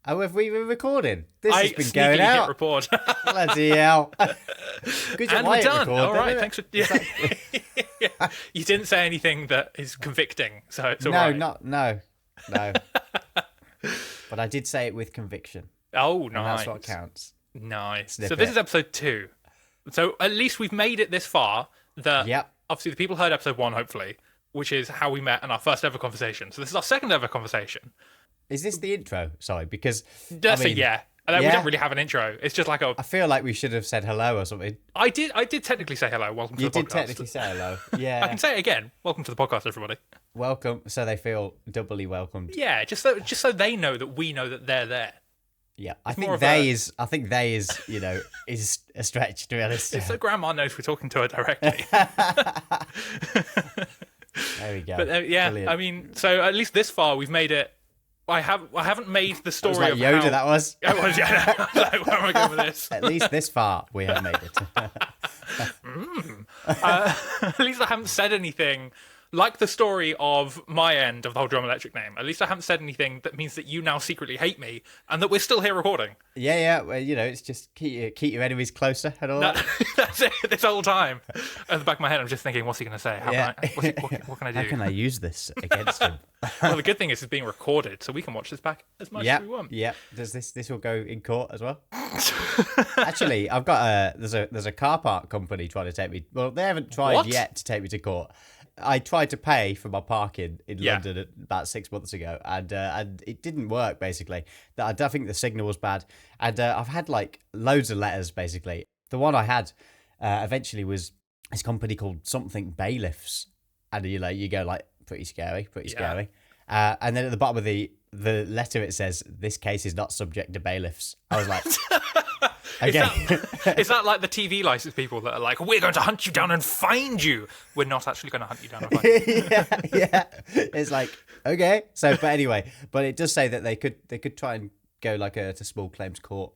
Oh, have we been recording? This has been sneakily going hit out. record. Bloody hell. Good job. And I we're hit done. record All then, right, innit? thanks for. Yeah. You didn't say anything that is convicting, so it's all No, right. no. But I did say it with conviction. Oh, And nice. that's what counts. Nice. Snip So this it. is episode 2. So at least we've made it this far. That Yep. obviously the people heard episode 1, hopefully, which is how we met in our first ever conversation. So this is our second ever conversation. Is this the intro? Sorry, because That's I mean, yeah. We yeah. don't really have an intro. It's just like I feel like we should have said hello or something. I did technically say hello. Welcome to You the podcast. did technically say hello. I Yeah. can say it again. Welcome to the podcast, everybody. Welcome, so they feel doubly welcomed. Yeah, just so they know that we know that they're there. Yeah, I more think of a- they is, is a stretch, to be honest. It's so Grandma knows we're talking to her directly. There we go. But yeah, Brilliant. I mean, so at least this far we've made it. I haven't made the It story was like of Yoda, how... that was. I was, yeah. Like, where am I going with this? At least this far, we have made it. At least I haven't said anything like the story of my end of the whole Drum Electric name. At least I haven't said anything that means that you now secretly hate me and that we're still here recording. Yeah. Well, it's just keep your enemies closer and all that. That's it. This whole time, at the back of my head, I'm just thinking, what's he going to say? Yeah. What can I do? How can I use this against him? Well, the good thing is it's being recorded, so we can watch this back as much as we want. Yeah. Does this will go in court as well? Actually, I've got there's a car park company trying to take me. Well, they haven't tried What? yet to take me to court. I tried to pay for my parking in Yeah. London about 6 months ago, and it didn't work. Basically, I don't think the signal was bad, and I've had like loads of letters. Basically, the one I had eventually was this company called something bailiffs, and you go like pretty scary. And then at the bottom of the letter it says this case is not subject to bailiffs. I was like. Okay. Is that like the TV license people that are like, we're going to hunt you down and find you? We're not actually going to hunt you down and find you. yeah. It's like, okay. So, but anyway, but it does say that they could try and go like to small claims court.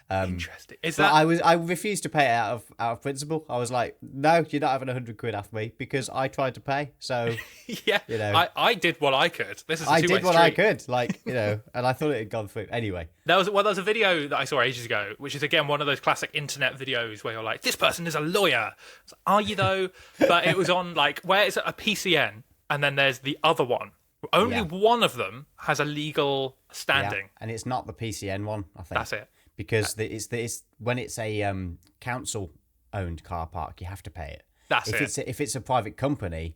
Interesting. Is But that... I refused to pay it out of principle. I was like, no, you're not having 100 quid off me because I tried to pay. So Yeah, I did what I could. This is a two-way did what I street. could, and I thought it had gone through. Anyway, There was a video that I saw ages ago, which is again one of those classic internet videos where you're like, this person is a lawyer. It's like, are you though? But it was on like where it's a PCN, and then there's the other one. Only Yeah. one of them has a legal standing. yeah. And it's not the PCN one, I think. That's it. Because it's when it's a council owned car park, you have to pay it. That's If it's a private company,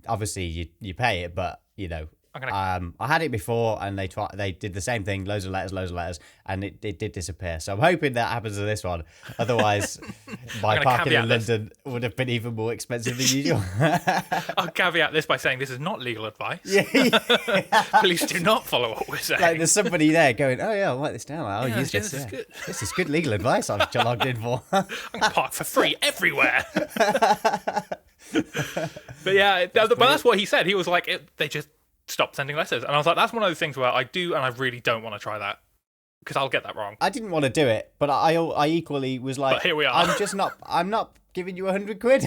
obviously you pay it, but I'm I had it before and they did the same thing, loads of letters, and it did disappear. So I'm hoping that happens to this one. Otherwise, my gonna parking in caveat this. London would have been even more expensive than usual. I'll caveat this by saying this is not legal advice. Yeah. Please do not follow what we're saying. Like there's somebody there going, oh yeah, I'll write this down. I'll use this this. is good. This is good legal advice I've logged in for. I'm gonna park for free everywhere. But yeah, but that's what he said. He was like, they just stopped sending letters, and I was like, that's one of those things where I do and I really don't want to try that because I'll get that wrong. I didn't want to do it, but I equally was like, But here we are. I'm not giving you 100 quid.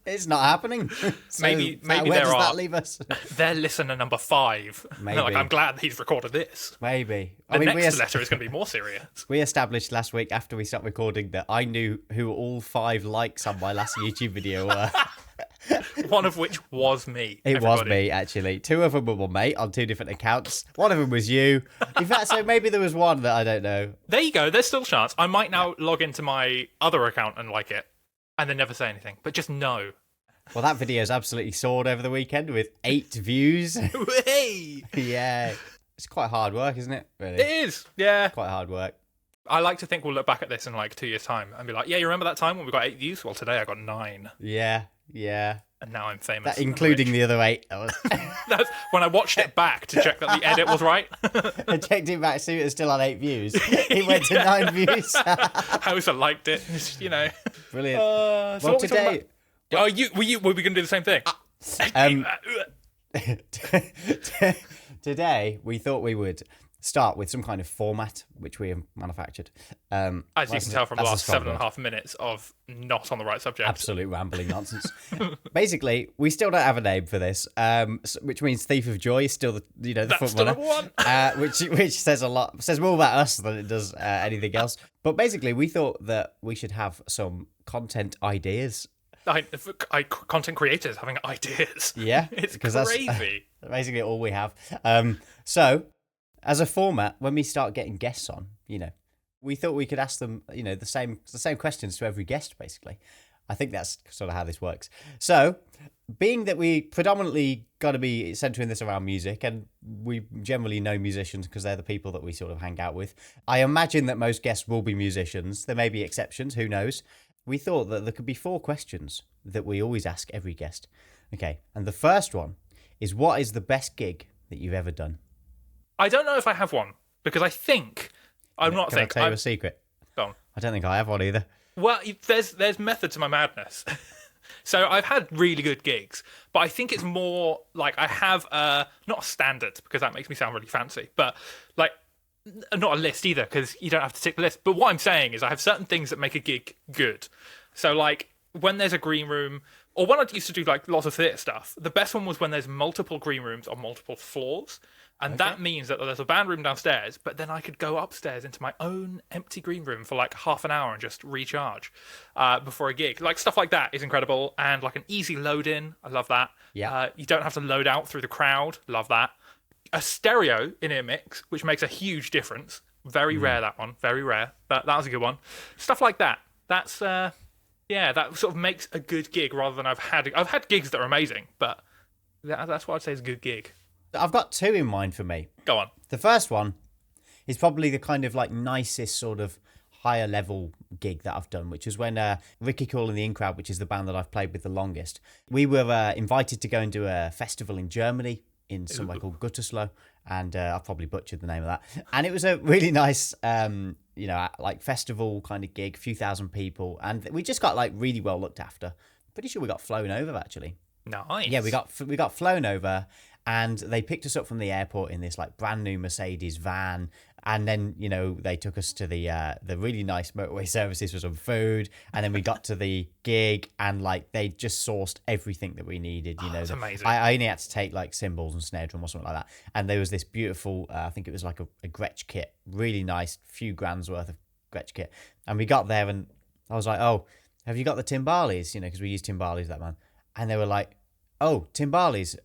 It's not happening. So Maybe where there does are. that leave us? They're listener number 5. Maybe. They're like, I'm glad he's recorded this. Maybe. The next letter is going to be more serious. We established last week after we stopped recording that I knew who all 5 likes on my last YouTube video were. One of which was me. It was everybody. me, actually. 2 of them were my mate on 2 different accounts. One of them was you. In fact, so maybe there was one that I don't know. There you go. There's still a chance. I might now log into my other account and like it, and then never say anything. But just know. Well, that video's absolutely soared over the weekend with 8 views. Hey! Yeah. It's quite hard work, isn't it? Really? It is. Yeah. Quite hard work. I like to think we'll look back at this in like 2 years' time and be like, yeah, you remember that time when we got 8 views? Well, today I got 9. Yeah. And now I'm famous. That, including the other 8. That's when I watched it back to check that the edit was right. I checked it back, see it was still on 8 views. It went to 9 views. I also liked it. Brilliant. So Well, what we talking today... about? Were we going to do the same thing? Today, we thought we would start with some kind of format which we have manufactured. As you can tell from the last strong 7.5 minutes of not on the right subject. Absolute rambling nonsense. Basically, we still don't have a name for this, which means Thief of Joy is still the That's front still runner, number one. which says a lot, says more about us than it does anything else. But basically, we thought that we should have some content ideas. Content creators having ideas. Yeah, it's That's crazy. basically all we have. So, as a format, when we start getting guests on, we thought we could ask them, the same questions to every guest, basically. I think that's sort of how this works. So, being that we predominantly got to be centering this around music, and we generally know musicians because they're the people that we sort of hang out with, I imagine that most guests will be musicians. There may be exceptions, who knows? We thought that there could be 4 questions that we always ask every guest. Okay, and the first one is, what is the best gig that you've ever done? I don't know if I have one, because I think... Can I tell you a secret? Go on. I don't think I have one either. Well, there's method to my madness. So I've had really good gigs, but I think it's more like I have not a standard, because that makes me sound really fancy, but like not a list either, because you don't have to tick the list. But what I'm saying is I have certain things that make a gig good. So like when there's a green room, or when I used to do like lots of theatre stuff, the best one was when there's multiple green rooms on multiple floors. And that means that there's a band room downstairs, but then I could go upstairs into my own empty green room for like half an hour and just recharge before a gig. Like stuff like that is incredible. And like an easy load in, I love that. Yeah. You don't have to load out through the crowd, love that. A stereo in-ear mix, which makes a huge difference. Very rare, that one, very rare. But that was a good one. Stuff like that. That's, that sort of makes a good gig rather than I've had gigs that are amazing, but that's what I'd say is a good gig. I've got 2 in mind for me. Go on. The first one is probably the kind of like nicest sort of higher level gig that I've done, which is when Ricky Call and the In Crowd, which is the band that I've played with the longest, we were invited to go and do a festival in Germany in somewhere called Gütersloh, and I've probably butchered the name of that. And it was a really nice, like festival kind of gig, few thousand people, and we just got like really well looked after. Pretty sure we got flown over actually. Nice. Yeah, we got flown over, and they picked us up from the airport in this like brand new Mercedes van, and then they took us to the really nice motorway services for some food, and then we got to the gig, and like they just sourced everything that we needed. That's amazing. I only had to take like cymbals and snare drum or something like that, and there was this beautiful, I think it was like a Gretsch kit, really nice, few grand's worth of Gretsch kit, and we got there, and I was like, oh, have you got the timbales? Because we used timbales, that man. And they were like, oh, timbales,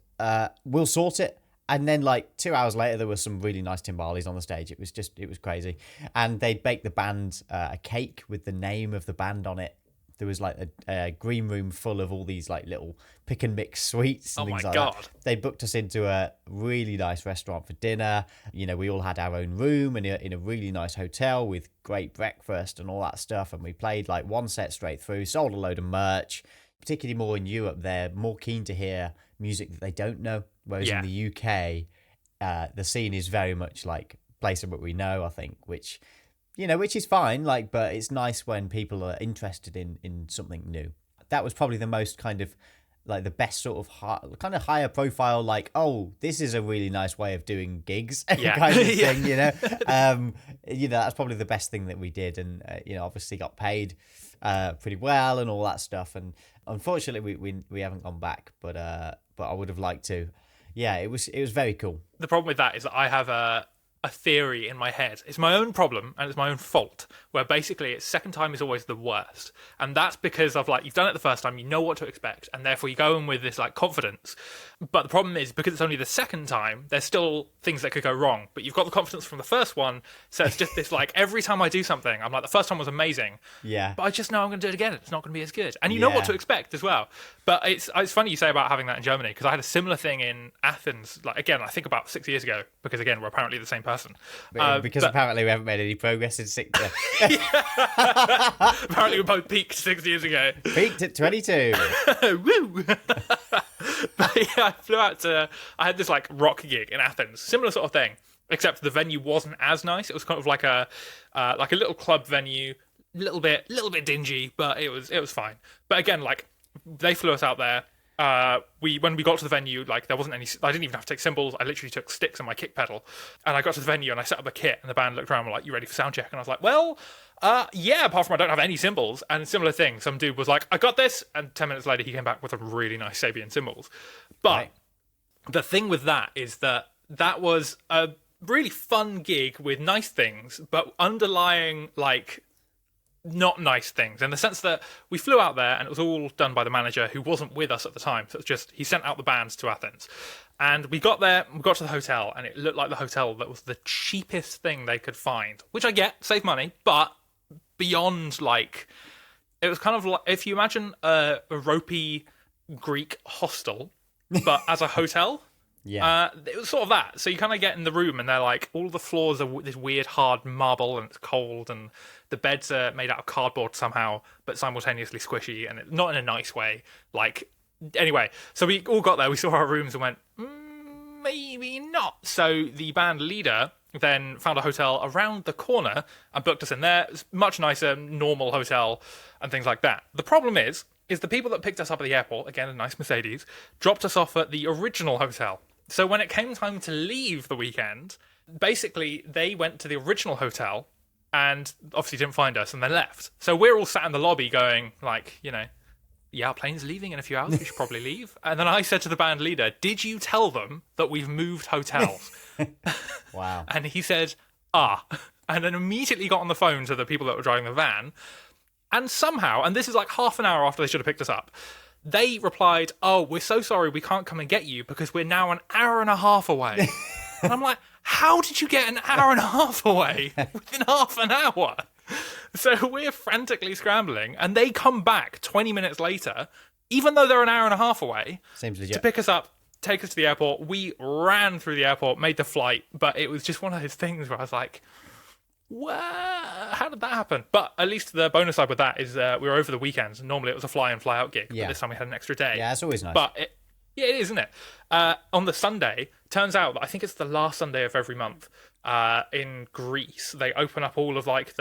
we'll sort it. And then like 2 hours later, there was some really nice timbales on the stage. It was crazy. And they'd baked the band a cake with the name of the band on it. There was like a green room full of all these like little pick and mix sweets and things like that. They booked us into a really nice restaurant for dinner. We all had our own room and in a really nice hotel with great breakfast and all that stuff. And we played like 1 set straight through, sold a load of merch. Particularly more in Europe, they're more keen to hear music that they don't know. Whereas in the UK, the scene is very much like play something we know, I think, which is fine. Like, but it's nice when people are interested in something new. That was probably the most kind of like the best sort of kind of higher profile. Like, oh, this is a really nice way of doing gigs, kind of thing. That's probably the best thing that we did, and obviously got paid pretty well and all that stuff. And unfortunately, we haven't gone back, but I would have liked to. Yeah, it was very cool. The problem with that is that I have a theory in my head. It's my own problem and it's my own fault, where basically it's second time is always the worst. And that's because of like, you've done it the first time, you know what to expect, and therefore you go in with this like confidence. But the problem is, because it's only the second time, there's still things that could go wrong. But you've got the confidence from the first one, so it's just this like, every time I do something, I'm like, the first time was amazing. Yeah. But I just know I'm going to do it again. It's not going to be as good. And you know what to expect as well. But it's funny you say about having that in Germany, because I had a similar thing in Athens, like again, I think about 6 years ago, because again, we're apparently the same person. Because apparently we haven't made any progress in 6 years. Apparently we both peaked 6 years ago. Peaked at 22. Woo! But yeah, I flew out to... I had this like rock gig in Athens. Similar sort of thing. Except the venue wasn't as nice. It was kind of like a little club venue. Little bit dingy, but it was fine. But again, like, they flew us out there. when we got to the venue, like there wasn't any. I didn't even have to take cymbals. I literally took sticks and my kick pedal, and I got to the venue and I set up the kit. And the band looked around and were like, "You ready for sound check?" And I was like, "Well, yeah." Apart from I don't have any cymbals. And a similar thing. Some dude was like, "I got this," and 10 minutes later he came back with a really nice Sabian cymbals. But Right. the thing with that is that was a really fun gig with nice things, but underlying like not nice things in the sense that we flew out there and it was all done by the manager who wasn't with us at the time. So it's just he sent out the bands to Athens, and we got there, we got to the hotel, and it looked like the hotel that was the cheapest thing they could find, which I get, save money, but beyond like it was kind of like if you imagine a ropey Greek hostel, but as a hotel. Yeah. It was sort of that. So you kind of get in the room and they're like, all the floors are this weird hard marble and it's cold, and the beds are made out of cardboard somehow, but simultaneously squishy, and not in a nice way. Like, anyway, so we all got there, we saw our rooms and went, maybe not. So the band leader then found a hotel around the corner and booked us in there. It's much nicer, normal hotel and things like that. The problem is the people that picked us up at the airport, again, a nice Mercedes, dropped us off at the original hotel. So when it came time to leave the weekend, basically they went to the original hotel and obviously didn't find us and then left. So we're all sat in the lobby going like, yeah, our plane's leaving in a few hours, we should probably leave. And then I said to the band leader, did you tell them that we've moved hotels? Wow. And he said, and then immediately got on the phone to the people that were driving the van. And somehow, and this is like half an hour after they should have picked us up, they replied, "Oh, we're so sorry, we can't come and get you because we're now an hour and a half away." And I'm like, how did you get an hour and a half away within half an hour? So we're frantically scrambling, and they come back 20 minutes later, even though they're an hour and a half away, Seems legit. to pick us up, take us to the airport. We ran through the airport, made the flight, but it was just one of those things where I was like, how did that happen? But at least the bonus side with that is we were over the weekends. Normally it was a fly in, fly out gig, but this time we had an extra day. Yeah, it's always nice. But it is, isn't it? On the Sunday, turns out that I think it's the last Sunday of every month in Greece, they open up all of like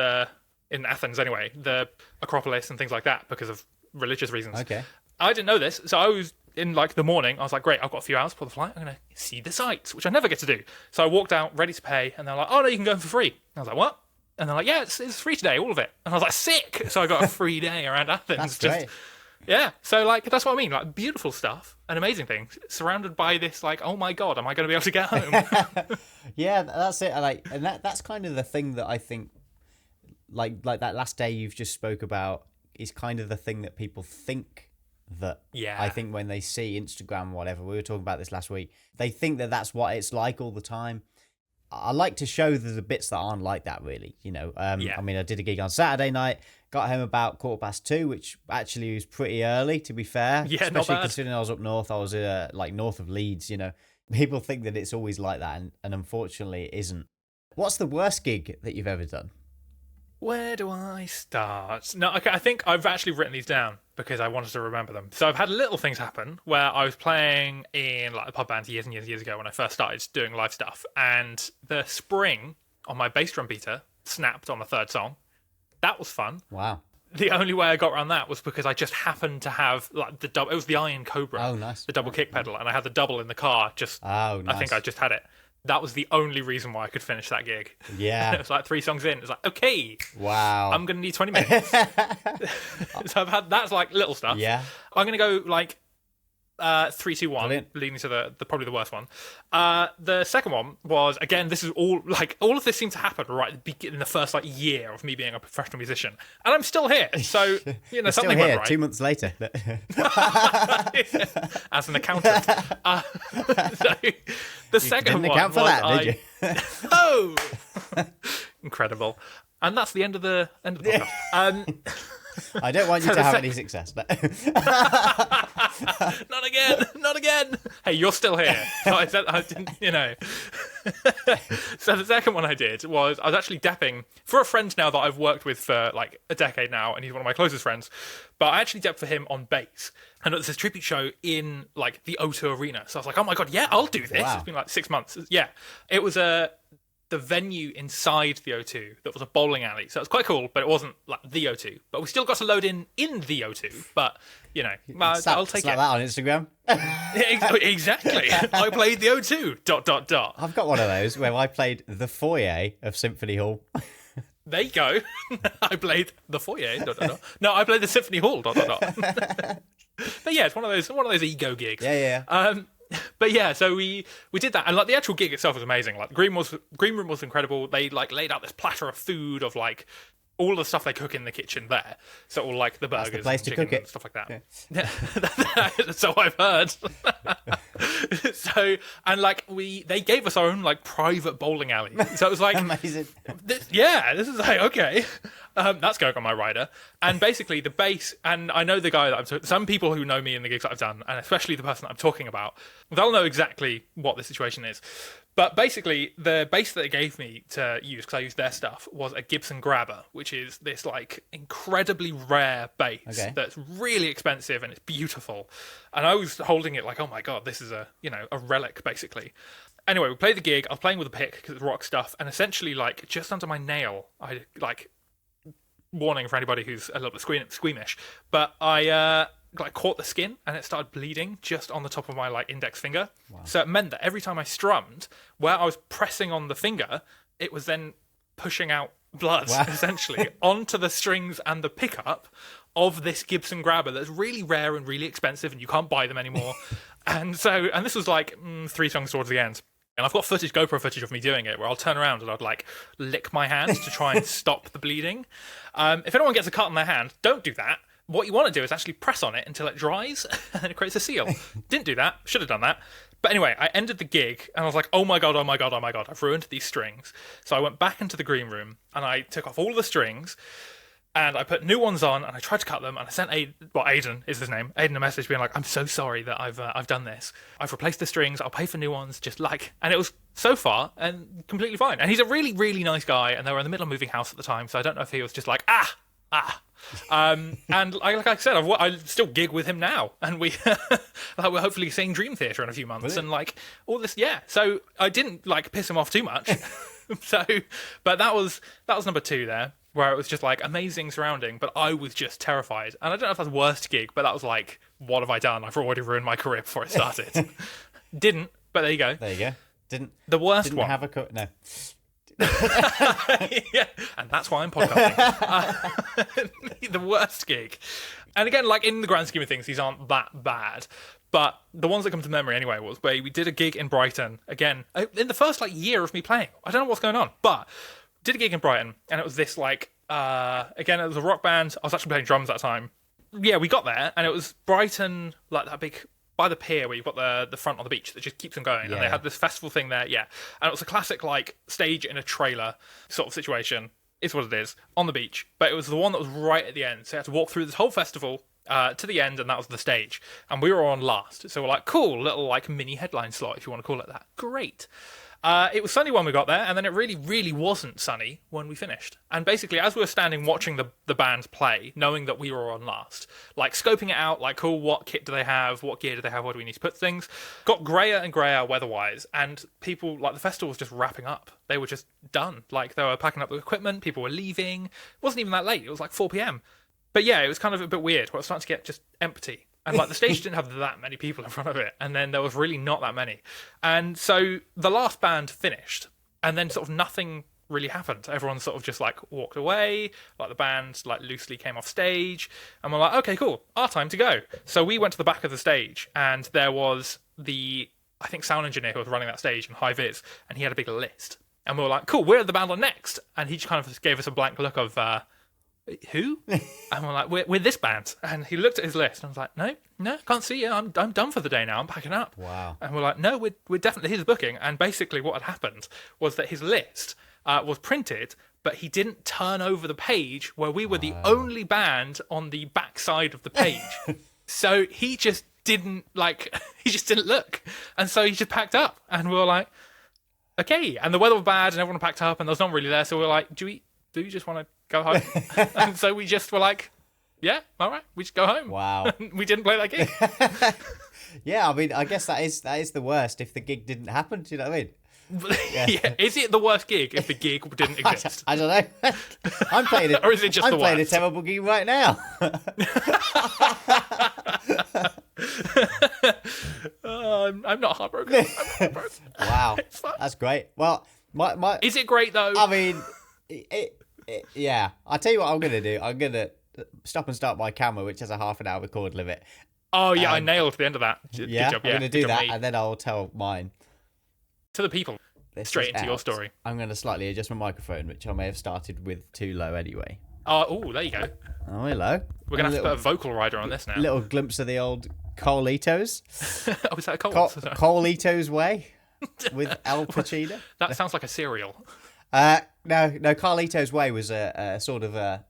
in Athens anyway, the Acropolis and things like that because of religious reasons. Okay. I didn't know this, so I was in like the morning, I was like, great, I've got a few hours before the flight, I'm going to see the sights, which I never get to do. So I walked out, ready to pay, and they're like, oh no, you can go in for free. I was like, what? And they're like, yeah, it's free today, all of it. And I was like, sick! So I got a free day around Athens. That's great. Yeah, so like, that's what I mean, like beautiful stuff and amazing things, surrounded by this like, oh my god, am I going to be able to get home? Yeah, that's it. And that's kind of the thing that I think, like that last day you've just spoke about, is kind of the thing that people think that. Yeah. I think when they see Instagram, whatever, we were talking about this last week, they think that that's what it's like all the time. I like to show the bits that aren't like that, really. I mean, I did a gig on Saturday night, got home about 2:15, which actually was pretty early, to be fair. Yeah, especially not bad. considering I was up north. I was like north of Leeds. People think that it's always like that, and unfortunately, it isn't. What's the worst gig that you've ever done? Where do I start? No, okay, I think I've actually written these down because I wanted to remember them. So I've had little things happen where I was playing in like a pub band years and years and years ago when I first started doing live stuff, and the spring on my bass drum beater snapped on the third song. That was fun. Wow. The only way I got around that was because I just happened to have like the double. It was the Iron Cobra. Oh, nice. The double kick pedal, and I had the double in the car. Oh, nice. I think I just had it. That was the only reason why I could finish that gig. Yeah. It was like 3 songs in. It was like, okay, Wow. I'm going to need 20 minutes. So I've had, that's like little stuff. Yeah. I'm going to go like 3, 2, 1, Brilliant. leading to the probably the worst one. The second one was, again, this is all of this seemed to happen right in the first like year of me being a professional musician, and I'm still here. So You're something still here went right. 2 months later. As an accountant. So the second Didn't one account for was that, did you? Oh, incredible! And that's the end of the podcast. I don't want you to have any success. But Not again! Not again! Hey, you're still here. So I said I didn't. So the second one I did was I was actually depping for a friend now that I've worked with for like a decade now, and he's one of my closest friends. But I actually depped for him on bass, and it was this tribute show in like the O2 Arena. So I was like, oh my god, yeah, I'll do this. Wow. It's been like 6 months. Yeah, it was the the venue inside the O2 that was a bowling alley. So it was quite cool, but it wasn't like the O2. But we still got to load in the O2. But, you know, I'll take it. Like that on Instagram. Exactly. I played the O2, ... I've got one of those where I played the foyer of Symphony Hall. There you go. I played the foyer, ... No, I played the Symphony Hall, ... But yeah, it's one of those ego gigs. Yeah. But yeah, so we did that, and like the actual gig itself was amazing. Like the green room was incredible. They like laid out this platter of food of like all the stuff they cook in the kitchen there. So all like the burgers, That's the place and to chicken cook it. and stuff like that. Yeah. So I've heard. So and like they gave us our own like private bowling alley. So it was like Amazing. This is like okay. That's going on my rider. And basically the bass, and I know the guy that some people who know me in the gigs that I've done, and especially the person that I'm talking about, they'll know exactly what the situation is. But basically the bass that they gave me to use, because I used their stuff, was a Gibson Grabber, which is this like incredibly rare bass that's really expensive and it's beautiful. And I was holding it like, oh my God, this is a relic basically. Anyway, we played the gig. I was playing with a pick because it's rock stuff, and essentially like just under my nail, I like, warning for anybody who's a little bit squeamish, but I like caught the skin and it started bleeding just on the top of my like index finger. Wow. So it meant that every time I strummed, where I was pressing on the finger, it was then pushing out blood essentially onto the strings and the pickup of this Gibson Grabber that's really rare and really expensive and you can't buy them anymore. and this was like 3 songs towards the end. And I've got GoPro footage of me doing it, where I'll turn around and I'd like lick my hands to try and stop the bleeding. If anyone gets a cut on their hand, don't do that. What you want to do is actually press on it until it dries, and it creates a seal. Didn't do that. Should have done that. But anyway, I ended the gig, and I was like, oh my God, I've ruined these strings. So I went back into the green room, and I took off all the strings, and I put new ones on, and I tried to cut them, and I sent Aiden is his name, Aiden a message being like, I'm so sorry that I've done this. I've replaced the strings, I'll pay for new ones, and it was so far and completely fine. And he's a really, really nice guy, and they were in the middle of moving house at the time, so I don't know if he was just like, and like I said, I still gig with him now, and we're hopefully seeing Dream Theater in a few months, Really? and like all this, yeah. So I didn't like piss him off too much. But that was number 2 there, where it was just like amazing surrounding, but I was just terrified. And I don't know if that's worst gig, but that was like, what have I done? I've already ruined my career before it started. Didn't, but there you go. Didn't the worst didn't one. Have a no. Yeah, and that's why I'm podcasting. The worst gig. And again, like in the grand scheme of things, these aren't that bad. But the ones that come to memory anyway was where we did a gig in Brighton, again, in the first like year of me playing. I don't know what's going on, but did a gig in Brighton, and it was this like, again, it was a rock band. I was actually playing drums at that time. Yeah, we got there, and it was Brighton, like that big, by the pier where you've got the front on the beach that just keeps them going. Yeah. And they had this festival thing there, yeah. And it was a classic like stage in a trailer sort of situation. It's what it is, on the beach. But it was the one that was right at the end. So you had to walk through this whole festival to the end, and that was the stage. And we were on last. So we're like, cool, little like mini headline slot, if you want to call it that. Great. It was sunny when we got there, and then it really, really wasn't sunny when we finished. And basically, as we were standing watching the band play, knowing that we were on last, like scoping it out, like, cool, what kit do they have? What gear do they have? Where do we need to put things? Got greyer and greyer weather-wise, and people, like, the festival was just wrapping up. They were just done. Like, they were packing up the equipment, people were leaving. It wasn't even that late. It was like 4 p.m. But yeah, it was kind of a bit weird, where it was starting to get just empty. And like the stage didn't have that many people in front of it, and then there was really not that many. And so the last band finished, and then sort of nothing really happened. Everyone sort of just like walked away, like the band like loosely came off stage, and we're like, okay, cool, our time to go. So we went to the back of the stage, and there was I think sound engineer who was running that stage in high vis, and he had a big list. And we were like, cool, we're the band on next. And he just kind of just gave us a blank look of, who? And we're like, we're this band. And he looked at his list and I was like, no, can't see you. I'm done for the day now. I'm packing up. Wow. And we're like, no, we're definitely his booking. And basically what had happened was that his list was printed, but he didn't turn over the page where we were the only band on the back side of the page. So he just didn't look. And so he just packed up, and we were like, okay. And the weather was bad and everyone packed up and there was no one really there. So we were like, do you just want to go home? And so we just were like, yeah, all right, we just go home. Wow. We didn't play that gig. Yeah, I mean, I guess that is the worst if the gig didn't happen. Do you know what I mean? Yeah. Is it the worst gig if the gig didn't exist? I don't know. I'm playing it. Or is it just I'm the playing worst? a terrible gig right now. I'm not heartbroken. I'm not heartbroken. Wow, It's fine. that's great. Well, my Is it great though? I mean, yeah. I'll tell you what I'm gonna do. I'm gonna stop and start my camera, which has a half an hour record limit. Oh yeah, I nailed the end of that. Good Yeah, job. I'm gonna do Good job, that, mate. and then I'll tell mine. To the people. This Straight is into your out. story. I'm gonna slightly adjust my microphone, which I may have started with too low anyway. Oh, there you go. Oh, hello. We're gonna have to put a vocal rider on this now. Little glimpse of the old Carlitos. Oh, is that a cold? Carlitos Way with Al Pacino. That sounds like a cereal. No. Carlitos Way was a sort of a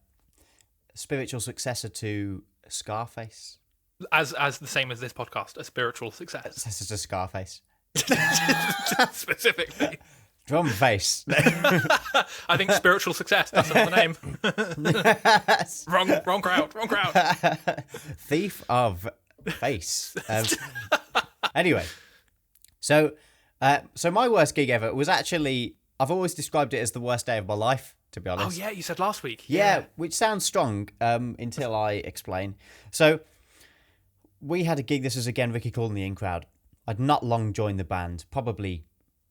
spiritual successor to Scarface. As the same as this podcast, a spiritual success. This is a Scarface. Specifically. Drum face. I think spiritual success, that's another name. Wrong crowd. Thief of face. Anyway, so my worst gig ever was actually, I've always described it as the worst day of my life, to be honest. Oh yeah, you said last week. Yeah, which sounds strong until I explain. So we had a gig. This was again Ricky Calling the In Crowd. I'd not long joined the band, probably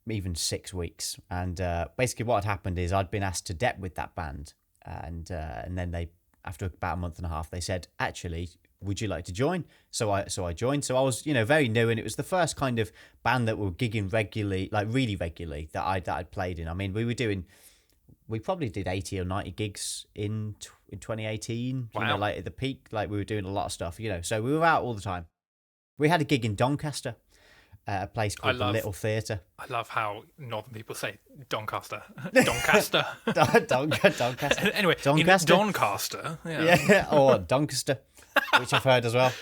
even 6 weeks. And basically what had happened is I'd been asked to dep with that band. And then they, after about a month and a half, they said, actually, would you like to join? So I joined. So I was, very new, and it was the first kind of band that were gigging regularly, like really regularly, that I'd played in. I mean, we probably did 80 or 90 gigs in 2018, Wow. like at the peak, like we were doing a lot of stuff, so we were out all the time. We had a gig in Doncaster, a place called the Little Theatre. I love how northern people say Doncaster. Doncaster. Doncaster. Anyway, Doncaster. in Doncaster. Yeah, or Doncaster, which I've heard as well.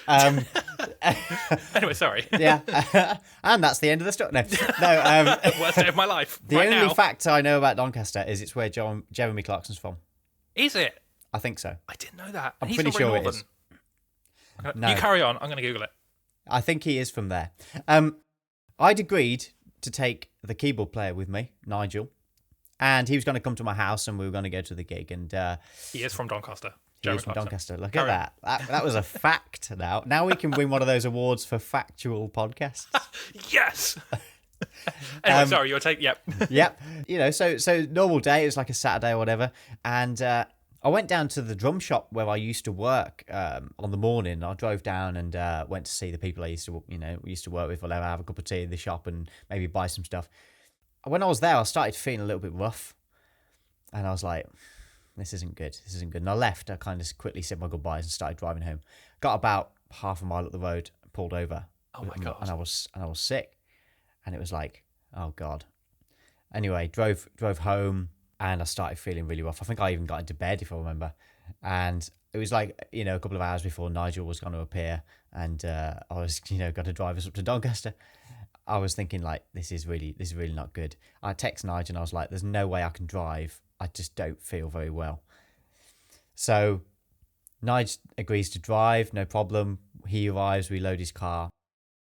Anyway, sorry. Yeah, and that's the end of the story. No. Worst day of my life. The right only now. fact I know about Doncaster is it's where Jeremy Clarkson's from. Is it? I think so. I didn't know that. I'm He's pretty not very sure it northern. is. No. You carry on. I'm going to Google it. I think he is from there. I'd agreed to take the keyboard player with me, Nigel, and he was going to come to my house and we were going to go to the gig. And He is from Doncaster. he was Jeremy from Clarkson. Doncaster. Look Carry at that. That was a fact now. Now we can win one of those awards for factual podcasts. Yes. Anyway, sorry, your take. Yep. Yep. So normal day, it was like a Saturday or whatever. And I went down to the drum shop where I used to work on the morning. I drove down and went to see the people I used to work with, whatever, have a cup of tea in the shop and maybe buy some stuff. When I was there, I started feeling a little bit rough. And I was like, this isn't good. And I left. I kind of quickly said my goodbyes and started driving home. Got about half a mile up the road, pulled over. Oh my God. And I was sick. And it was like, oh God. Anyway, drove home. And I started feeling really rough. I think I even got into bed, if I remember. And it was like, a couple of hours before Nigel was going to appear. And I was, going to drive us up to Doncaster. I was thinking, like, this is really not good. I text Nigel and I was like, there's no way I can drive. I just don't feel very well. So Nigel agrees to drive, no problem. He arrives, we load his car,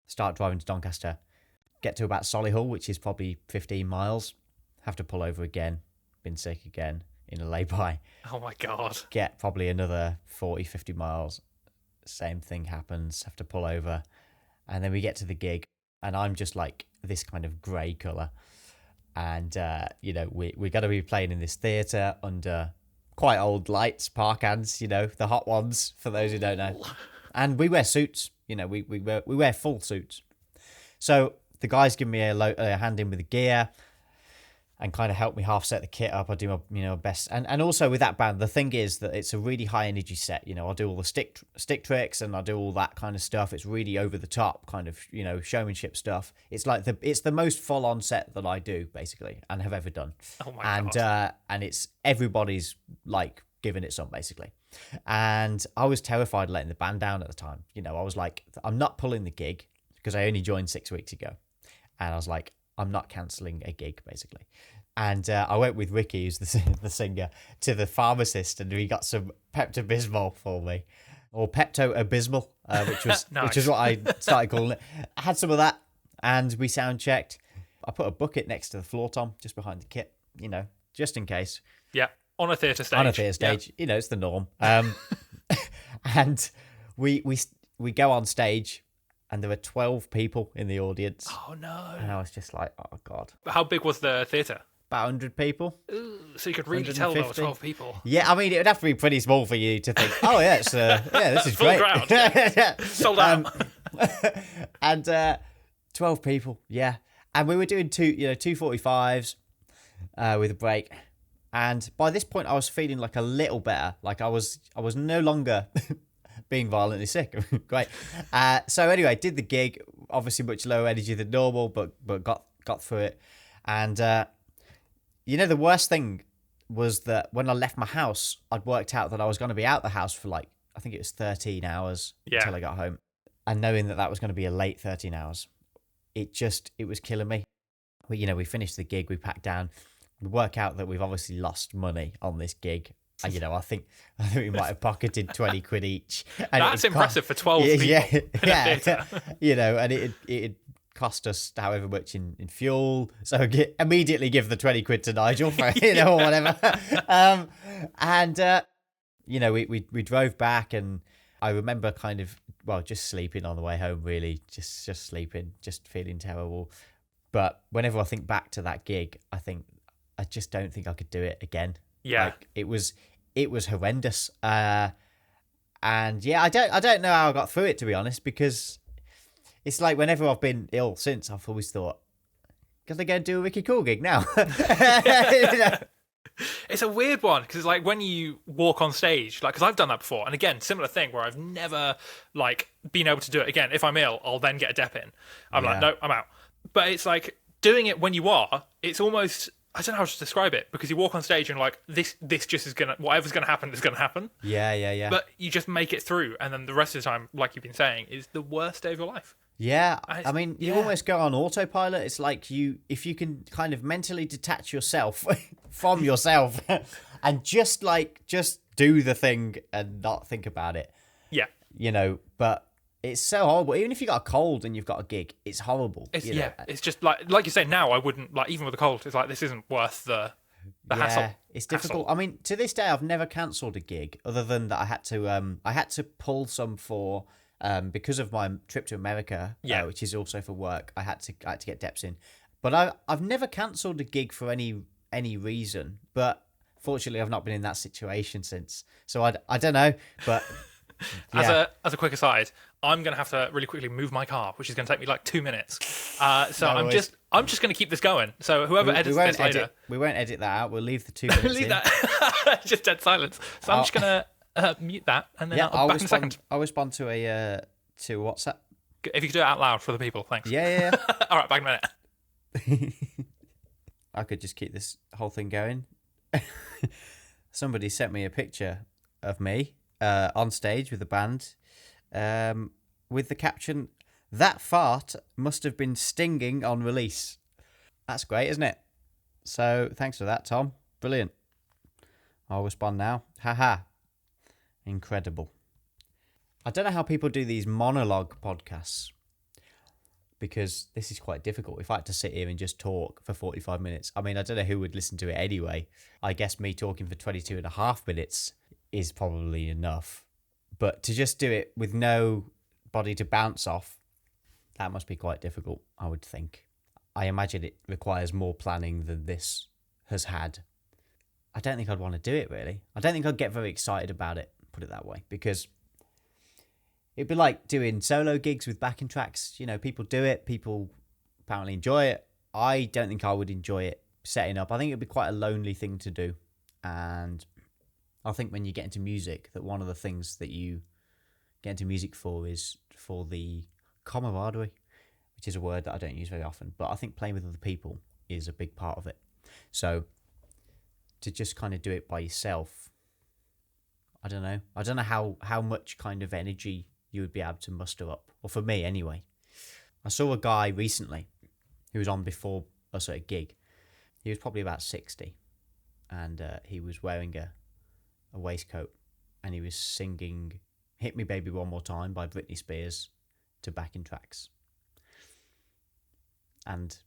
start driving to Doncaster. Get to about Solihull, which is probably 15 miles. Have to pull over again. Been sick again in a lay-by. Oh my God. Get probably another 40, 50 miles. Same thing happens. Have to pull over. And then we get to the gig and I'm just like this kind of grey colour. And, we're going to be playing in this theatre under quite old lights, park hands, the hot ones, for those who don't know. And we wear suits, we wear full suits. So the guys give me a hand in with the gear and kind of help me half set the kit up. I do my best. And also with that band, the thing is that it's a really high energy set. I'll do all the stick tricks and I'll do all that kind of stuff. It's really over the top kind of, showmanship stuff. It's like it's the most full on set that I do basically and have ever done. Oh my God. And it's everybody's like giving it some basically. And I was terrified letting the band down at the time. I was like, I'm not pulling the gig because I only joined 6 weeks ago. And I was like, I'm not cancelling a gig, basically. And I went with Ricky, who's the singer, to the pharmacist, and he got some Pepto-Bismol for me, or Pepto-Abysmal, which was Nice. which is what I started calling it. I had some of that, and we sound checked. I put a bucket next to the floor tom, just behind the kit, just in case. Yeah, on a theatre stage. On a theatre stage, it's the norm. And we go on stage, and there were 12 people in the audience. Oh no! And I was just like, oh god. How big was the theatre? About 100 people. Ooh, so you could really tell there were 12 people. Yeah, I mean, it would have to be pretty small for you to think, oh yeah, this is full great. Crowd. Yeah. Sold out. And 12 people, yeah. And we were doing 2:45s with a break. And by this point, I was feeling like a little better. Like I was no longer being violently sick. Great. So anyway, did the gig. Obviously, much lower energy than normal, but got through it. And the worst thing was that when I left my house, I'd worked out that I was going to be out the house for I think it was 13 hours until I got home. And knowing that was going to be a late 13 hours, it was killing me. We finished the gig, we packed down. We work out that we've obviously lost money on this gig. I think we might have pocketed 20 quid each. And that's impressive for 12 people. Yeah. And it cost us however much in fuel. So immediately give the 20 quid to Nigel for, or whatever. We drove back, and I remember just sleeping on the way home, really, just sleeping, just feeling terrible. But whenever I think back to that gig, I just don't think I could do it again. Yeah. It was horrendous. And yeah, I don't know how I got through it, to be honest, because it's like whenever I've been ill since, I've always thought, can I go and do a Ricky Cool gig now? It's a weird one, because it's like when you walk on stage, because I've done that before, and again, similar thing where I've never been able to do it again. If I'm ill, I'll then get a dep in. I'm like, no, I'm out. But it's like doing it when you are, it's almost, I don't know how to describe it, because you walk on stage and this just is whatever's gonna happen is gonna happen. Yeah. But you just make it through, and then the rest of the time, like you've been saying, is the worst day of your life. Yeah, I mean, you almost go on autopilot. It's like if you can kind of mentally detach yourself from yourself and just do the thing and not think about it. Yeah. But it's so horrible. Even if you got a cold and you've got a gig, it's horrible. It's just like you say now, I wouldn't, even with a cold, it's like, this isn't worth the hassle. It's difficult. I mean, to this day, I've never cancelled a gig other than that I had to pull some for... because of my trip to America, which is also for work, I had to get deps in. But I've never cancelled a gig for any reason. But fortunately, I've not been in that situation since. So I don't know. But as a quick aside, I'm gonna have to really quickly move my car, which is gonna take me 2 minutes. So I'm just gonna keep this going. So whoever edits this later, we won't edit that out. We'll leave the 2 minutes. leave that. Just dead silence. So I'm just gonna. Mute that, and then I'll back in a second. I'll respond to to WhatsApp. If you could do it out loud for the people, thanks. Yeah. All right, back in a minute. I could just keep this whole thing going. Somebody sent me a picture of me on stage with the band, with the caption, "That fart must have been stinging on release." That's great, isn't it? So thanks for that, Tom. Brilliant. I'll respond now. Haha. Incredible. I don't know how people do these monologue podcasts, because this is quite difficult. If I had to sit here and just talk for 45 minutes, I mean, I don't know who would listen to it anyway. I guess me talking for 22 and a half minutes is probably enough. But to just do it with no body to bounce off, that must be quite difficult, I would think. I imagine it requires more planning than this has had. I don't think I'd want to do it, really. I don't think I'd get very excited about it, put it that way, because it'd be like doing solo gigs with backing tracks. People do it, people apparently enjoy it. I don't think I would enjoy it setting up. I think it'd be quite a lonely thing to do. And I think when you get into music, that one of the things that you get into music for is for the camaraderie, which is a word that I don't use very often, but I think playing with other people is a big part of it. So to just kind of do it by yourself, I don't know how much kind of energy you would be able to muster up, or for me anyway. I saw a guy recently who was on before us at a gig. He was probably about 60, and he was wearing a waistcoat, and he was singing "Hit Me Baby One More Time" by Britney Spears to backing tracks. And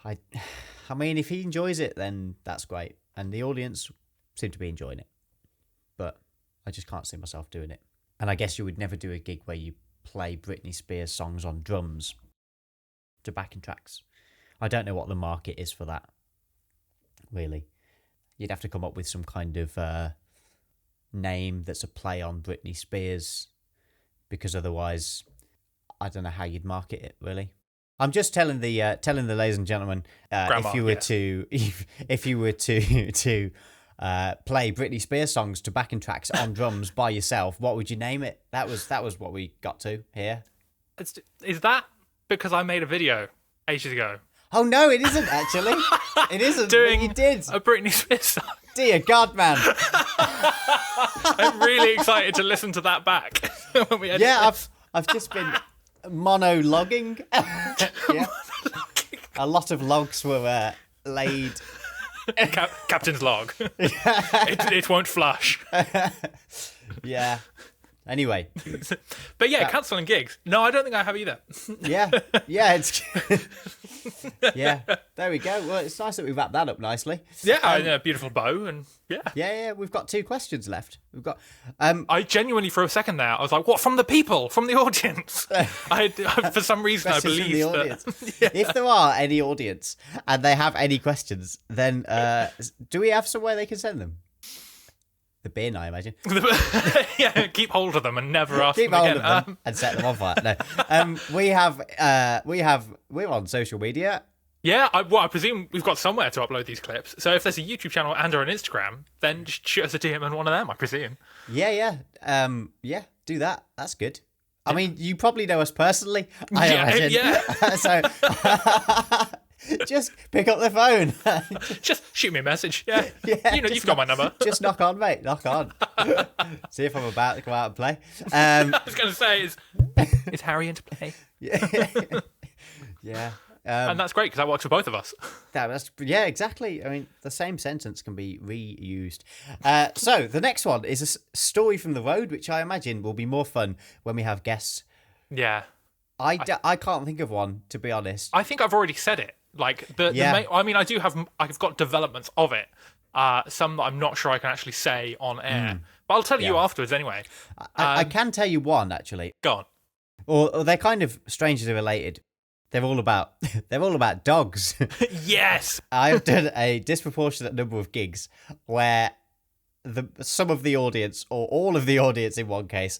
I mean, if he enjoys it, then that's great. And the audience seem to be enjoying it. But I just can't see myself doing it. And I guess you would never do a gig where you play Britney Spears songs on drums to backing tracks. I don't know what the market is for that, really. You'd have to come up with some kind of name that's a play on Britney Spears, because otherwise, I don't know how you'd market it, really. I'm just telling the ladies and gentlemen, Grandma, if you were to play Britney Spears songs to backing tracks on drums by yourself, what would you name it? That was what we got to here. Is that because I made a video ages ago? Oh no, it isn't actually. It isn't. Doing you did a Britney Spears song. Dear God, man. I'm really excited to listen to that back when we edit this. I've just been monologuing. Yeah. A lot of logs were laid. Captain's log. It won't flush. Yeah. Anyway. But yeah, cancelling gigs. No, I don't think I have either. Yeah. It's yeah. There we go. Well, it's nice that we wrapped that up nicely. Yeah, a beautiful bow, and yeah. Yeah. We've got 2 questions left. We've got. I genuinely, for a second there, I was like, "What, from the people, from the audience?" For some reason, I believe that. Yeah. If there are any audience and they have any questions, then do we have somewhere they can send them? The bin, I imagine. Yeah, keep hold of them and never ask keep them hold again. of them and set them on fire. No, we're on social media. Yeah, I presume we've got somewhere to upload these clips. So if there's a YouTube channel and or an Instagram, then just shoot us a DM on one of them, I presume. Yeah. Do that. That's good. I mean, you probably know us personally, I imagine. Yeah. So just pick up the phone. Just shoot me a message. Yeah. You've got my number. Just knock on, mate. Knock on. See if I'm about to come out and play. I was going to say, is Harry into play? Yeah. And that's great because that works for both of us. Yeah, exactly. I mean, the same sentence can be reused. So the next one is a story from the road, which I imagine will be more fun when we have guests. Yeah. I can't think of one, to be honest. I think I've already said it. Like I've got developments of it. Some that I'm not sure I can actually say on air, but I'll tell you afterwards anyway. I can tell you one actually. Go on. Or they're kind of strangely related. They're all about dogs. Yes. I've done a disproportionate number of gigs where some of the audience, or all of the audience in one case,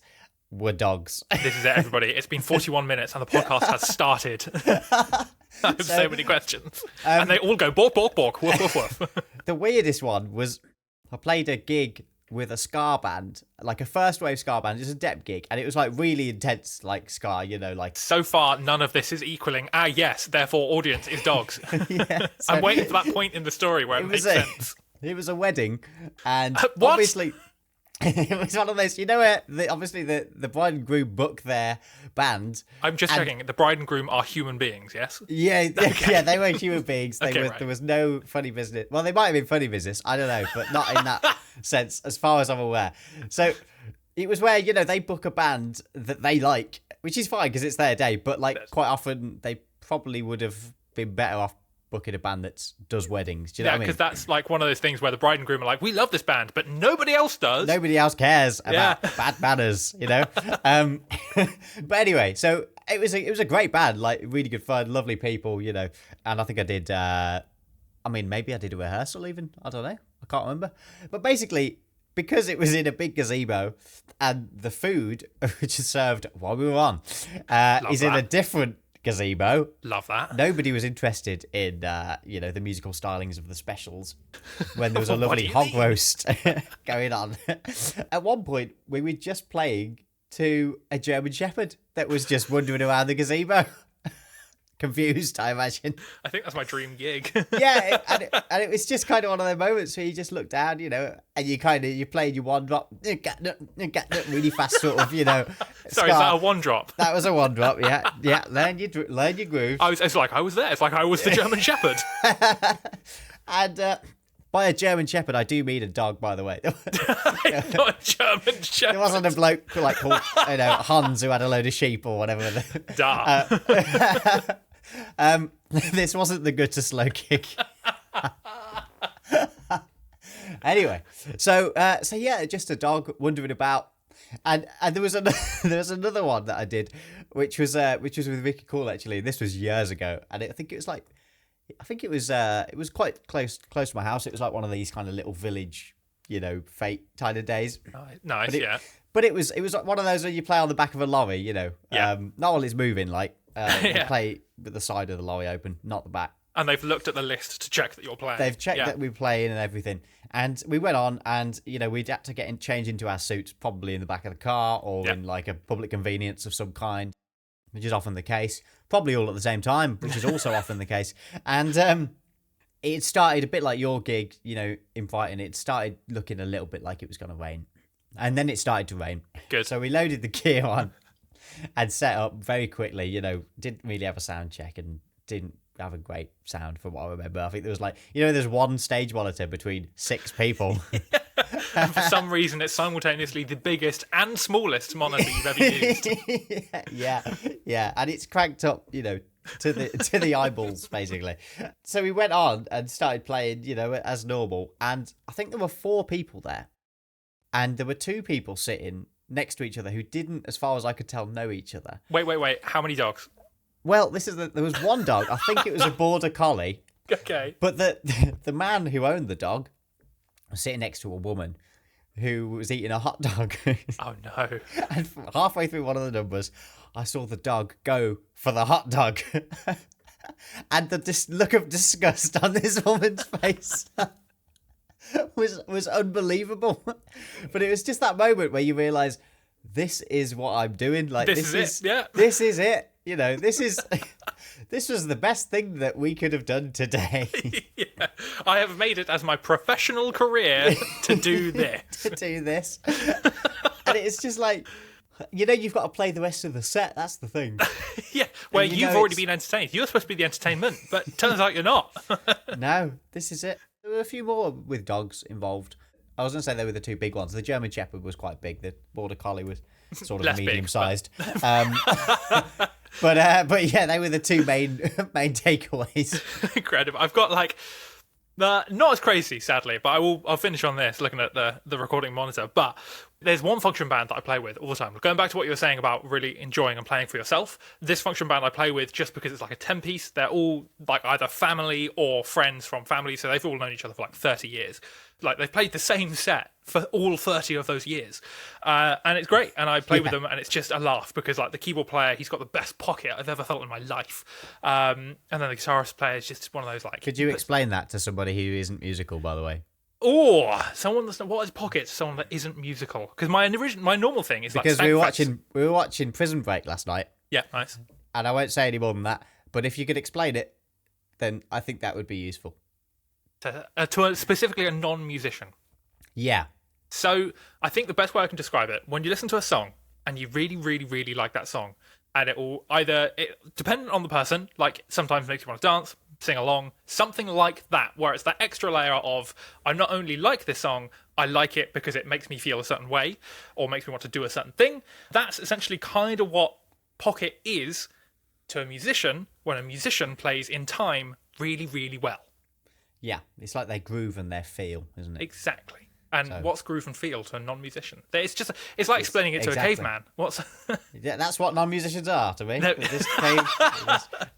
were dogs. This is it, everybody. It's been 41 minutes and the podcast has started. I have so many questions. And they all go, bork, bork, bork, woof, woof, woof. The weirdest one was I played a gig with a ska band, like a first wave ska band. It's a dep gig, and it was like really intense, like ska, like. So far, none of this is equaling, yes, therefore audience is dogs. Yeah, I'm waiting for that point in the story where it makes sense. It was a wedding, and what? Obviously... It was one of those, where obviously the bride and groom book their band. I'm just checking. The bride and groom are human beings, yes? Yeah, okay. Yeah, they were human beings. Right. There was no funny business. Well, they might have been funny business. I don't know, but not in that sense, as far as I'm aware. So it was where they book a band that they like, which is fine because it's their day. But quite often they probably would have been better off booking a band that does weddings. Do you know what I mean? Because that's like one of those things where the bride and groom are like, we love this band, but nobody else does. Nobody else cares about bad manners, But anyway, so it was a great band, like really good fun, lovely people, and I think I did. Maybe I did a rehearsal even. I don't know. I can't remember. But basically, because it was in a big gazebo, and the food which is served while we were on is in a different gazebo. Love that. Nobody was interested in the musical stylings of the specials when there was a lovely hog roast going on. At one point we were just playing to a German Shepherd that was just wandering around the gazebo. Confused, I imagine. I think that's my dream gig. Yeah, and it was just kind of one of those moments where you just look down, and you played your one drop, really fast, sort of, Sorry, is that a one drop? That was a one drop, yeah. Learn your groove. It's like I was there. It's like I was the German Shepherd. And by a German Shepherd, I do mean a dog, by the way. Not a German Shepherd. There wasn't a bloke called Hans who had a load of sheep or whatever. This wasn't the good to slow gig. Anyway, so yeah, just a dog wandering about, and there was another one that I did, which was with Vicky Cool actually. This was years ago, and I think it was quite close to my house. It was like one of these kind of little village, fate kind of days. Nice, yeah. But it was like one of those where you play on the back of a lorry, not while it's moving, like you play with the side of the lorry open, not the back. And they've looked at the list to check that you're playing. They've checked that we're playing and everything. And we went on and, we'd had to change into our suits, probably in the back of the car or in like a public convenience of some kind, which is often the case. Probably all at the same time, which is also often the case. And it started a bit like your gig, inviting. It started looking a little bit like it was going to rain. And then it started to rain. Good. So we loaded the gear on and set up very quickly, didn't really have a sound check and didn't have a great sound from what I remember. I think there was like, there's one stage monitor between 6 people. And for some reason, it's simultaneously the biggest and smallest monitor you've ever used. Yeah. And it's cranked up, to the eyeballs, basically. So we went on and started playing, as normal. And I think there were 4 people there. And there were 2 people sitting next to each other who didn't, as far as I could tell, know each other. Wait. How many dogs? Well, there was one dog. I think it was a border collie. Okay. But the man who owned the dog was sitting next to a woman who was eating a hot dog. Oh, no. And halfway through one of the numbers, I saw the dog go for the hot dog. And the look of disgust on this woman's face was unbelievable. But it was just that moment where you realise, this is what I'm doing. Like this is it. Yeah. This is it. This was the best thing that we could have done today. Yeah. I have made it as my professional career to do this. To do this. And it's just like, you've got to play the rest of the set. That's the thing. Yeah, where you've already been entertained. You're supposed to be the entertainment, but it turns out you're not. No, this is it. There were a few more with dogs involved. I was going to say they were the 2 big ones. The German Shepherd was quite big. The Border Collie was sort of medium-sized. But yeah, they were the 2 main takeaways. Incredible. I've got not as crazy, sadly, but I'll finish on this, looking at the recording monitor. But there's one function band that I play with all the time. Going back to what you were saying about really enjoying and playing for yourself, this function band I play with, just because it's like a 10-piece, they're all like either family or friends from family, so they've all known each other for like 30 years. Like, they've played the same set for all 30 of those years. And it's great. And I play with them, and it's just a laugh because, like, the keyboard player, he's got the best pocket I've ever felt in my life. And then the guitarist player is just one of those, like... Could you explain that to somebody who isn't musical, by the way? Oh, someone that's... What is pocket to someone that isn't musical? Because my normal thing is, because we were watching Prison Break last night. Yeah, nice. And I won't say any more than that. But if you could explain it, then I think that would be useful. To specifically a non-musician. Yeah. So I think the best way I can describe it, when you listen to a song and you really, really, really like that song, and it will depending on the person, like sometimes makes you want to dance, sing along, something like that, where it's that extra layer of, I not only like this song, I like it because it makes me feel a certain way, or makes me want to do a certain thing. That's essentially kind of what pocket is to a musician when a musician plays in time really, really well. Yeah. It's like their groove and their feel, isn't it? Exactly. And what's groove and feel to a non-musician? It's like explaining it to a caveman. Yeah, that's what non-musicians are to me. No. This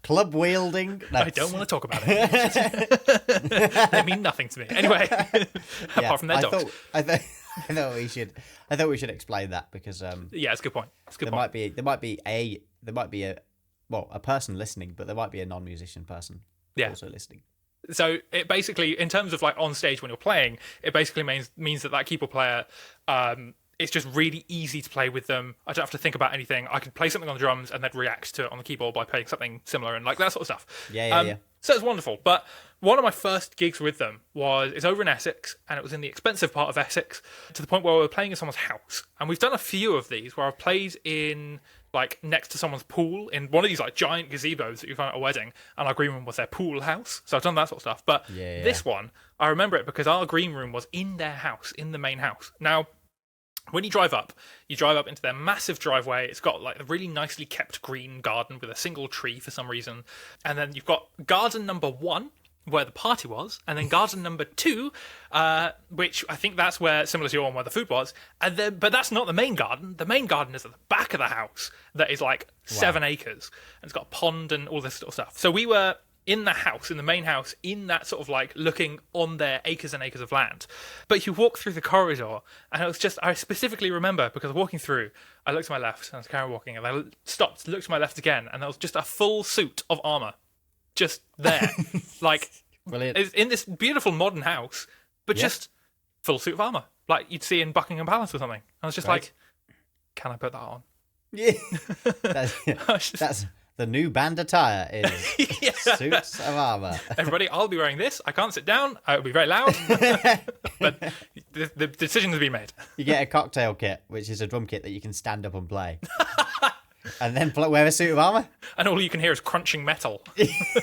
club wielding. No. I don't want to talk about it. They mean nothing to me. Anyway, apart from their dogs. I thought we should explain that because yeah, it's a good point. There might be a person listening, but there might be a non-musician person also listening. So it basically, in terms of like on stage when you're playing, it basically means that keyboard player, it's just really easy to play with them. I don't have to think about anything. I can play something on the drums and then react to it on the keyboard by playing something similar and like that sort of stuff. Yeah. So it's wonderful. But one of my first gigs with them it's over in Essex, and it was in the expensive part of Essex, to the point where we were playing in someone's house. And we've done a few of these where I've played in like next to someone's pool in one of these like giant gazebos that you find at a wedding, and our green room was their pool house. So I've done that sort of stuff. But this one, I remember it because our green room was in their house, in the main house. Now, When you drive up into their massive driveway. It's got like a really nicely kept green garden with a single tree for some reason. And then you've got garden number 1, where the party was, and then garden number 2, which I think that's where, similar to your one, where the food was. And then, but that's not the main garden. The main garden is at the back of the house that is like 7 acres. And it's got a pond and all this sort of stuff. So we were in the house, in the main house, in that sort of like looking on their acres and acres of land. But you walk through the corridor, and it was just, I specifically remember, because walking through, I looked to my left, and I was carrying walking, and I stopped, looked to my left again, and there was just a full suit of armour just there. Like, Brilliant. it's in this beautiful modern house, but just full suit of armour. Like you'd see in Buckingham Palace or something. I was just like, can I put that on? Yeah. That's the new band attire is suits of armour. Everybody, I'll be wearing this. I can't sit down. It'll be very loud. But the decision has been made. You get a cocktail kit, which is a drum kit that you can stand up and play. And then wear a suit of armour. And all you can hear is crunching metal.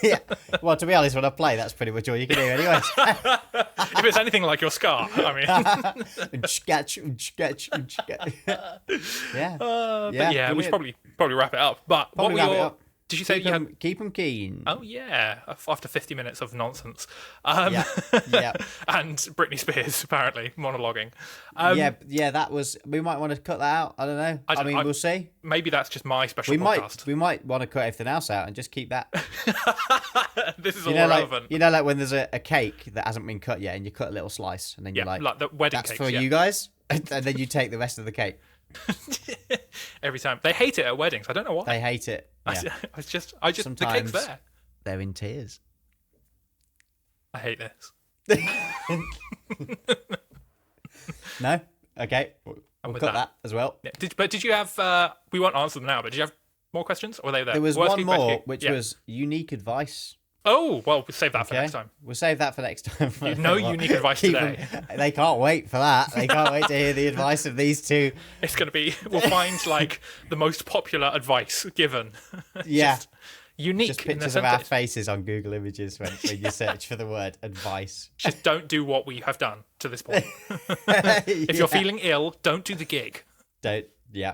Yeah. Well, to be honest, when I play, that's pretty much all you can hear anyways. If it's anything like your scar, I mean. Yeah. We should probably wrap it up. But Probably what wrap were it your... up. Did you say you had... Keep them keen. Oh, yeah. After 50 minutes of nonsense. Yeah. And Britney Spears, apparently, monologuing. That was... We might want to cut that out. I don't know. I mean, we'll see. Maybe that's just my special podcast. We might want to cut everything else out and just keep that. This is all relevant. Like when there's a cake that hasn't been cut yet and you cut a little slice and then you're like the wedding that's cakes, for you guys? And then you take the rest of the cake. Every time. They hate it at weddings. I don't know why. They hate it. Yeah. I just Sometimes the cake's there. They're in tears. I hate this. No? Okay. We'll cut that as well. Yeah. Did you have we won't answer them now, but did you have more questions? Or were they there? There was Worst one case, best more, case? which was unique advice. Oh, well, we'll save that for next time. We'll save that for next time. No unique advice today. They can't wait for that. They can't wait to hear the advice of these two. It's going to be, we'll find like the most popular advice given. Yeah. Just unique. Just in the pictures of our sentence. faces on Google Images when you search for the word advice. Just don't do what we have done to this point. If you're feeling ill, don't do the gig. Yeah.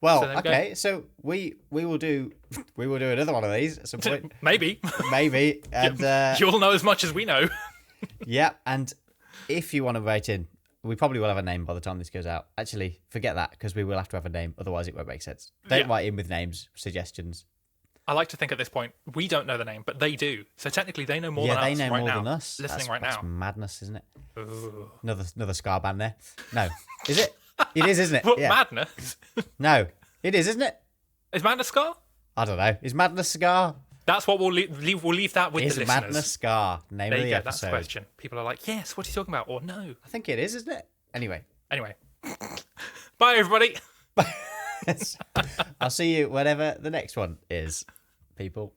Well, So okay, so we will do another one of these at some point. Maybe. And You'll know as much as we know. yeah, and if you want to write in, we probably will have a name by the time this goes out. Actually, forget that because we will have to have a name, otherwise it won't make sense. Don't write in with names, suggestions. I like to think at this point we don't know the name, but they do. So technically, they know more than us. Yeah, they know right more now, than us. Listening That's now. madness, isn't it? Ooh. Another Scar band there. No, is it? It is, isn't it? What, Yeah. Madness? No, it is, isn't it? Is Madness Scar? I don't know. Is Madness Scar? That's what we'll leave. We'll leave that with Is the listeners. Madness Scar? Name There of you the go. That's the episode. question. People are like, yes. What are you talking about? Or no. I think it is, isn't it? Anyway. Bye, everybody. I'll see you whenever the next one is, people.